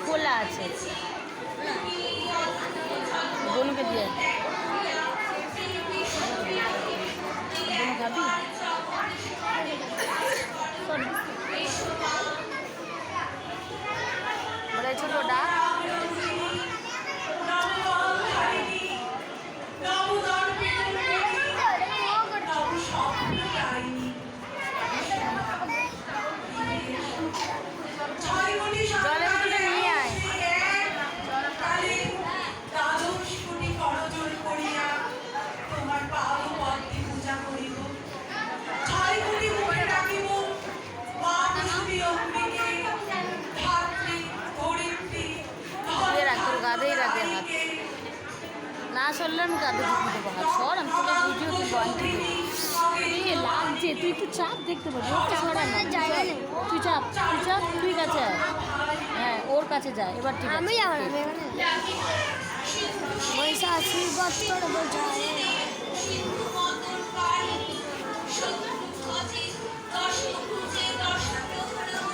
খোলা আছে বোনকে দিয়ে খাবি বলে ছোটটা জলের ভিতরে নিয়ে আয় গাধেই রাখে হাত না সরলে আমি গাধে ঢুকিয়ে দেবো হাত সর আমি তোকে বুঝিয়ে দেবো আন্টি লাগছে তুই একটু চাপ দেখতে পাবি তুই চাপ তুই কাছে হ্যাঁ ওর কাছে যা এবার ঠিক আমি যাবো না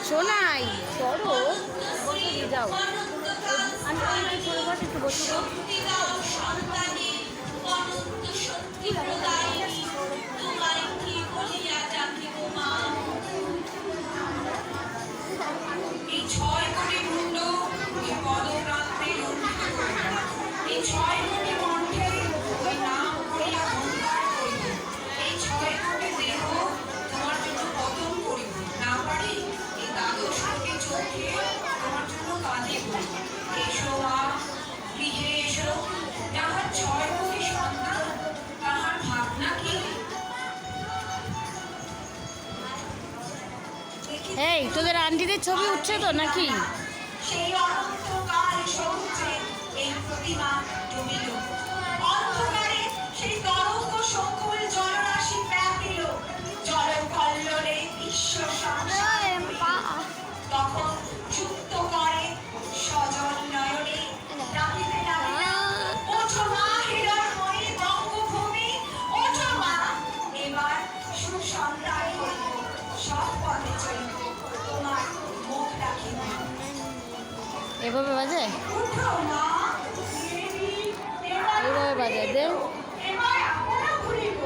শোনাই সরো যাও একটু বসে এই 6 কোটি মুন্ড এই পদপ্রান্তে এই 6 কোটি কণ্ঠে ওই নাম করিয়া হুঙ্কার করিব এই 6 কোটি দেহ তোমার জন্য পতন করিব না পারি এই দ্বাদশ কোটি চোখে তোমার জন্য কাঁদিব এসো মা গৃহে এসো যাহার 6 কোটি সন্তান তাহার ভাবনা কি এই তোদের আন্টিদের ছবি উঠছে তো নাকি সেই অনন্তকাল সমুদ্রে এই প্রতিমা ডুবিল অন্ধকারে সেই তরঙ্গ সকল জলরাশি ব্যাপিল জলকল্লোলে বিশ্ব সংসার তখন যুক্ত করে সজল নয়নে ডাকিতে ডাকিতে ওঠো মা হিরণময়ী বঙ্গভূমি ওঠো মা এবার সুসন্তান হইব সব পথে চলিব তোমার মুখ রাখিব এভাবে বাজে উঠো মা এইভাবে বাজে দে এবার আমরা ঘুরিব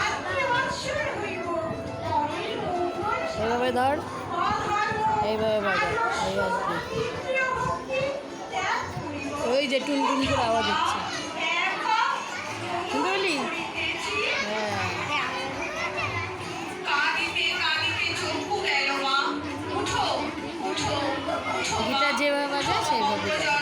আত্মীয় বৎসর হইব এইভাবে ধর এইভাবে বাজে ওই যে টুন টুন করে আওয়াজ হচ্ছে বুঝলি হ্যাঁ গিটার যেভাবে বাজে সেইভাবে